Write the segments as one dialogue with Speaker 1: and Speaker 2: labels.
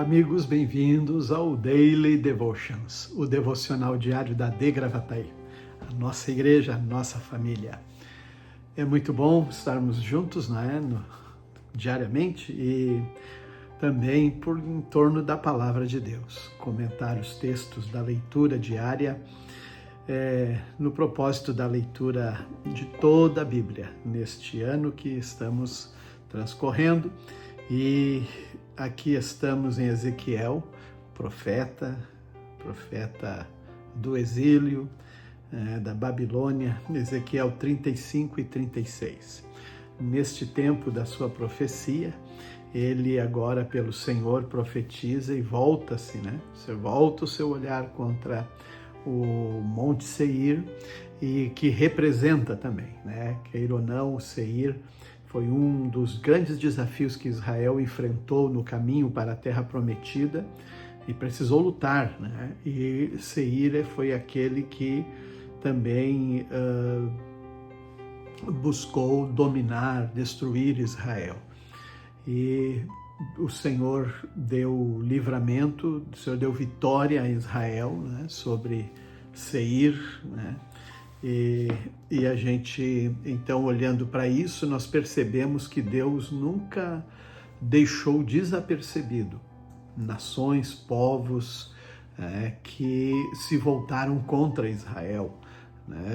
Speaker 1: Olá, amigos, bem-vindos ao Daily Devotions, o devocional diário da De Gravataí, a nossa igreja, a nossa família. É muito bom estarmos juntos, diariamente e também em torno da palavra de Deus, comentar os textos da leitura diária, no propósito da leitura de toda a Bíblia, neste ano que estamos transcorrendo. E aqui estamos em Ezequiel, profeta do exílio, da Babilônia, Ezequiel 35 e 36. Neste tempo da sua profecia, ele agora pelo Senhor profetiza e volta-se, Você volta o seu olhar contra o Monte Seir, e que representa também, queira ou não, o Seir foi um dos grandes desafios que Israel enfrentou no caminho para a Terra Prometida e precisou lutar, E Seir foi aquele que também buscou dominar, destruir Israel. E o Senhor deu livramento, o Senhor deu vitória a Israel, sobre Seir, E a gente, então, olhando para isso, nós percebemos que Deus nunca deixou desapercebido nações, povos que se voltaram contra Israel,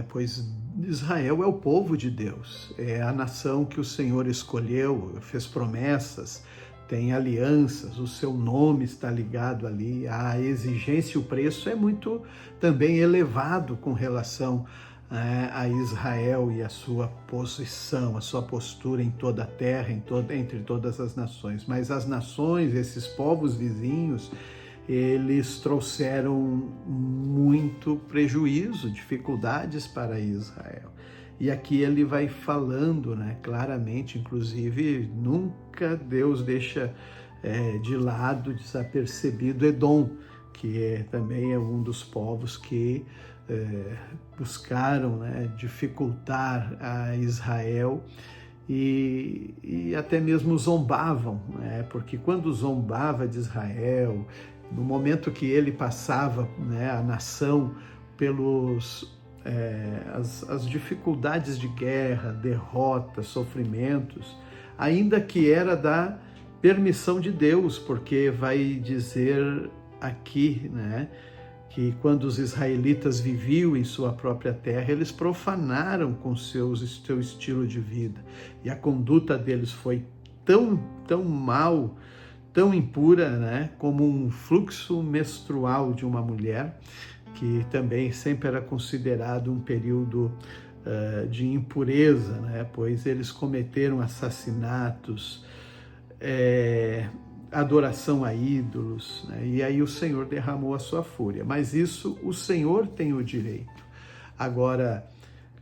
Speaker 1: pois Israel é o povo de Deus, é a nação que o Senhor escolheu, fez promessas, tem alianças, o seu nome está ligado ali, a exigência e o preço é muito também elevado com relação a Israel e a sua posição, a sua postura em toda a terra, entre todas as nações. Mas as nações, esses povos vizinhos, eles trouxeram muito prejuízo, dificuldades para Israel. E aqui ele vai falando, claramente, inclusive, nunca Deus deixa de lado, desapercebido Edom, que também é um dos povos que buscaram dificultar a Israel e até mesmo zombavam, porque quando zombava de Israel, no momento que ele passava a nação pelos as dificuldades de guerra, derrotas, sofrimentos, ainda que era da permissão de Deus, porque vai dizer aqui, que quando os israelitas viviam em sua própria terra, eles profanaram com seu estilo de vida. E a conduta deles foi tão mal, tão impura, como um fluxo menstrual de uma mulher, que também sempre era considerado um período de impureza, pois eles cometeram assassinatos, adoração a ídolos, e aí o Senhor derramou a sua fúria. Mas isso o Senhor tem o direito. Agora,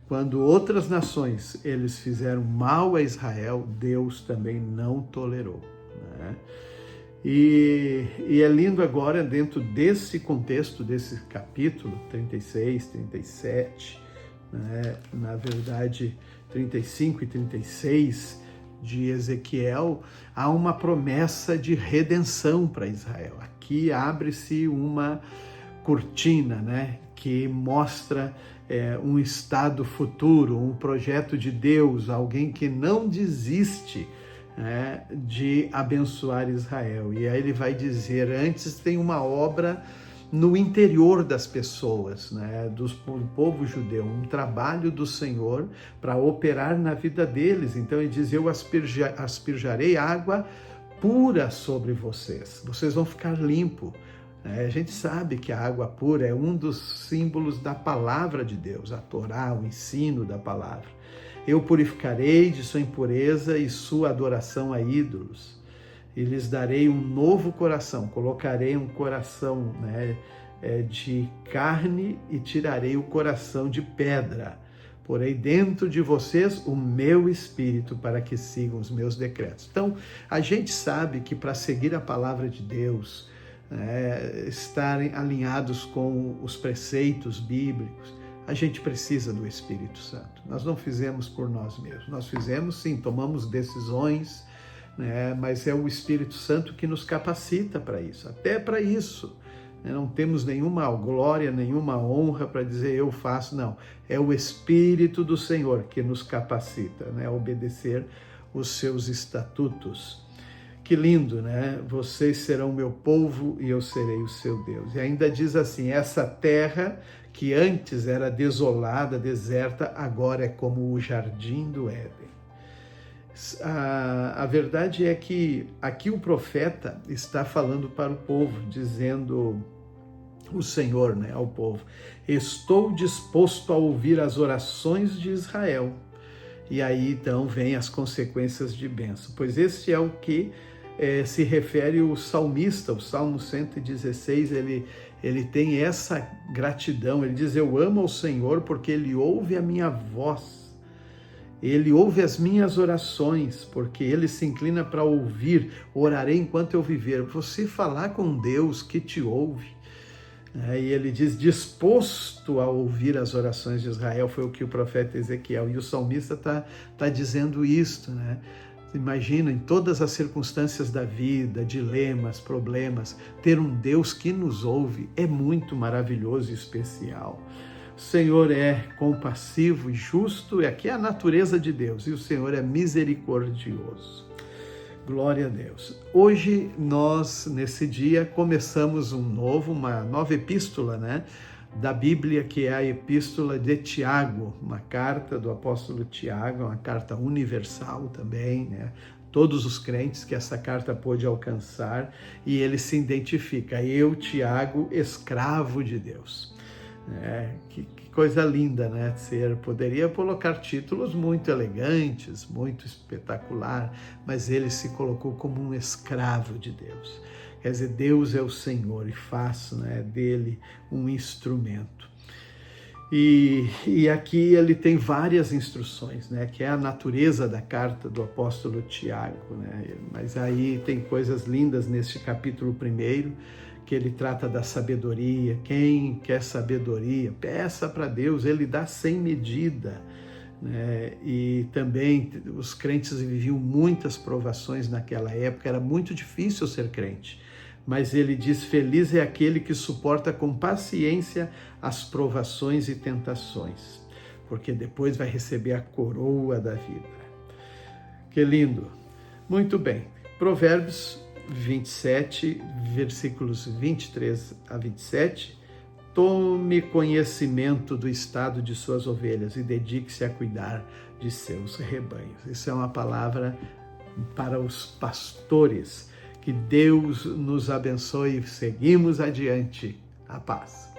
Speaker 1: quando outras nações eles fizeram mal a Israel, Deus também não tolerou. E é lindo agora, dentro desse contexto, desse capítulo 36, 37, na verdade 35 e 36, de Ezequiel, há uma promessa de redenção para Israel. Aqui abre-se uma cortina, que mostra um estado futuro, um projeto de Deus, alguém que não desiste de abençoar Israel. E aí ele vai dizer, antes tem uma obra no interior das pessoas, do povo judeu, um trabalho do Senhor para operar na vida deles. Então ele diz, eu asperjarei água pura sobre vocês, vocês vão ficar limpos. A gente sabe que a água pura é um dos símbolos da palavra de Deus, a Torá, o ensino da palavra. Eu purificarei de sua impureza e sua adoração a ídolos. E lhes darei um novo coração, colocarei um coração de carne e tirarei o coração de pedra. Porei dentro de vocês o meu espírito para que sigam os meus decretos. Então, a gente sabe que para seguir a palavra de Deus, estarem alinhados com os preceitos bíblicos, a gente precisa do Espírito Santo. Nós não fizemos por nós mesmos, nós fizemos sim, tomamos decisões, né? Mas é o Espírito Santo que nos capacita para isso, até para isso. Não temos nenhuma glória, nenhuma honra para dizer eu faço, não. É o Espírito do Senhor que nos capacita, né, a obedecer os seus estatutos. Que lindo, né? Vocês serão meu povo e eu serei o seu Deus. E ainda diz assim, essa terra que antes era desolada, deserta, agora é como o jardim do Éden. A verdade é que aqui o profeta está falando para o povo, dizendo o Senhor, né, ao povo, estou disposto a ouvir as orações de Israel. E aí então vem as consequências de bênção, pois esse é o que se refere o salmista, o Salmo 116, ele tem essa gratidão, ele diz, eu amo ao Senhor porque Ele ouve a minha voz. Ele ouve as minhas orações, porque Ele se inclina para ouvir, orarei enquanto eu viver. Você falar com Deus que te ouve. E ele diz, disposto a ouvir as orações de Israel, foi o que o profeta Ezequiel, e o salmista está dizendo isto, né? Imagina, em todas as circunstâncias da vida, dilemas, problemas, ter um Deus que nos ouve é muito maravilhoso e especial. O Senhor é compassivo e justo, e aqui é a natureza de Deus, e o Senhor é misericordioso. Glória a Deus. Hoje nós, nesse dia, começamos uma nova epístola, né, da Bíblia, que é a epístola de Tiago, uma carta do apóstolo Tiago, uma carta universal também, né? Todos os crentes que essa carta pôde alcançar, e ele se identifica, eu, Tiago, escravo de Deus. Que coisa linda, né? Poderia colocar títulos muito elegantes, muito espetacular, mas ele se colocou como um escravo de Deus. Quer dizer, Deus é o Senhor e faço, né, dele um instrumento. E aqui ele tem várias instruções, né, que é a natureza da carta do apóstolo Tiago, né? Mas aí tem coisas lindas neste capítulo 1, que ele trata da sabedoria. Quem quer sabedoria, peça para Deus, ele dá sem medida. E também os crentes viviam muitas provações naquela época, era muito difícil ser crente, mas ele diz, feliz é aquele que suporta com paciência as provações e tentações, porque depois vai receber a coroa da vida. Que lindo! Muito bem, Provérbios 27, versículos 23 a 27, tome conhecimento do estado de suas ovelhas e dedique-se a cuidar de seus rebanhos. Isso é uma palavra para os pastores. Que Deus nos abençoe e seguimos adiante. A paz.